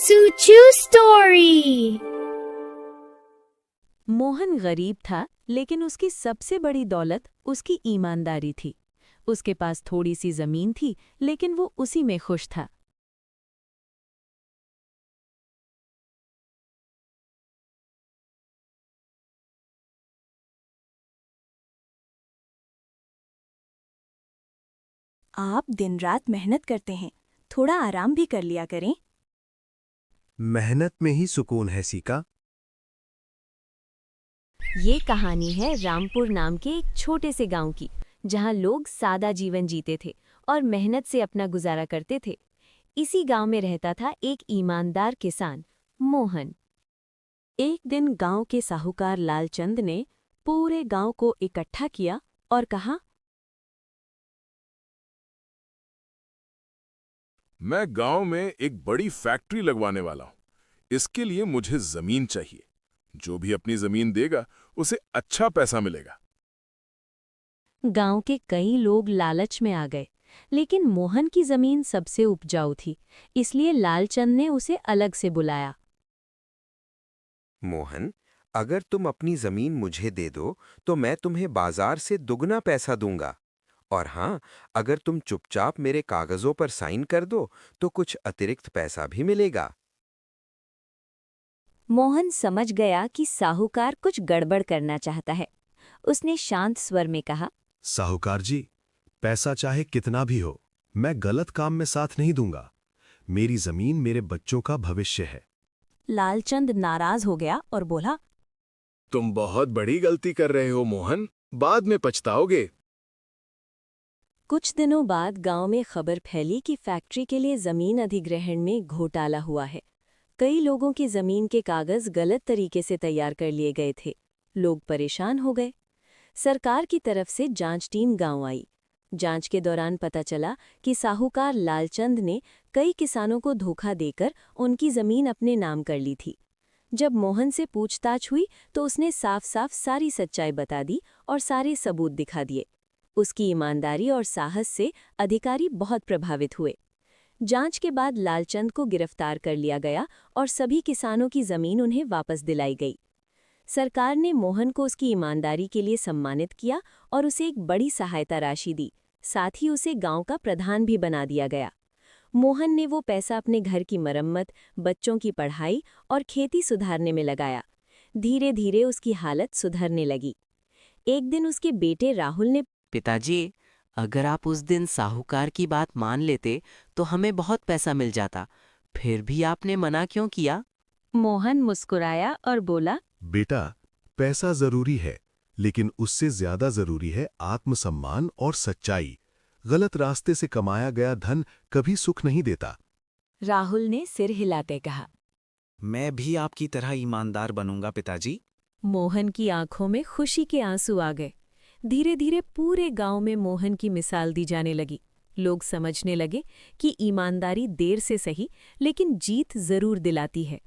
Suchu Story। Mohan गरीब था, लेकिन उसकी सबसे बड़ी दौलत उसकी ईमानदारी थी। उसके पास थोड़ी सी जमीन थी, लेकिन वो उसी में खुश था। आप दिन रात मेहनत करते हैं, थोड़ा आराम भी कर लिया करें। मेहनत में ही सुकून है सीका। ये कहानी है रामपुर नाम के एक छोटे से गांव की, जहां लोग सादा जीवन जीते थे और मेहनत से अपना गुजारा करते थे। इसी गांव में रहता था एक ईमानदार किसान, मोहन। एक दिन गांव के साहूकार लालचंद ने पूरे गांव को इकट्ठा किया और कहा, मैं गांव में एक बड़ी फैक्ट्री लगवाने वाला हूं। इसके लिए मुझे जमीन चाहिए। जो भी अपनी जमीन देगा उसे अच्छा पैसा मिलेगा। गांव के कई लोग लालच में आ गए, लेकिन मोहन की जमीन सबसे उपजाऊ थी, इसलिए लालचंद ने उसे अलग से बुलाया। मोहन, अगर तुम अपनी जमीन मुझे दे दो तो मैं तुम्हें बाजार से दुगना पैसा दूंगा। और हाँ, अगर तुम चुपचाप मेरे कागजों पर साइन कर दो तो कुछ अतिरिक्त पैसा भी मिलेगा। मोहन समझ गया कि साहूकार कुछ गड़बड़ करना चाहता है। उसने शांत स्वर में कहा, साहूकार जी, पैसा चाहे कितना भी हो, मैं गलत काम में साथ नहीं दूंगा। मेरी जमीन मेरे बच्चों का भविष्य है। लालचंद नाराज हो गया और बोला, तुम बहुत बड़ी गलती कर रहे हो मोहन, बाद में पछताओगे। कुछ दिनों बाद गांव में खबर फैली कि फैक्ट्री के लिए जमीन अधिग्रहण में घोटाला हुआ है। कई लोगों की जमीन के कागज गलत तरीके से तैयार कर लिए गए थे। लोग परेशान हो गए। सरकार की तरफ से जांच टीम गांव आई। जांच के दौरान पता चला कि साहूकार लालचंद ने कई किसानों को धोखा देकर उनकी जमीन अपने नाम कर ली थी। जब मोहन से पूछताछ हुई तो उसने साफ साफ सारी सच्चाई बता दी और सारे सबूत दिखा दिए। उसकी ईमानदारी और साहस से अधिकारी बहुत प्रभावित हुए। जांच के बाद लालचंद को गिरफ्तार कर लिया गया और सभी किसानों की जमीन उन्हें वापस दिलाई गई। सरकार ने मोहन को उसकी ईमानदारी के लिए सम्मानित किया और उसे एक बड़ी सहायता राशि दी। साथ ही उसे गांव का प्रधान भी बना दिया गया। मोहन ने वो पैसा अपने घर की मरम्मत, बच्चों की पढ़ाई और खेती सुधारने में लगाया। धीरे धीरे उसकी हालत सुधरने लगी। एक दिन उसके बेटे राहुल ने, पिताजी, अगर आप उस दिन साहूकार की बात मान लेते तो हमें बहुत पैसा मिल जाता। फिर भी आपने मना क्यों किया? मोहन मुस्कुराया और बोला, बेटा, पैसा जरूरी है, लेकिन उससे ज्यादा जरूरी है आत्मसम्मान और सच्चाई। गलत रास्ते से कमाया गया धन कभी सुख नहीं देता। राहुल ने सिर हिलाते कहा। मैं भी आपकी तरह ईमानदार बनूंगा पिताजी। मोहन की आंखों में खुशी के आंसू आ गए। धीरे धीरे पूरे गांव में मोहन की मिसाल दी जाने लगी। लोग समझने लगे कि ईमानदारी देर से सही, लेकिन जीत जरूर दिलाती है।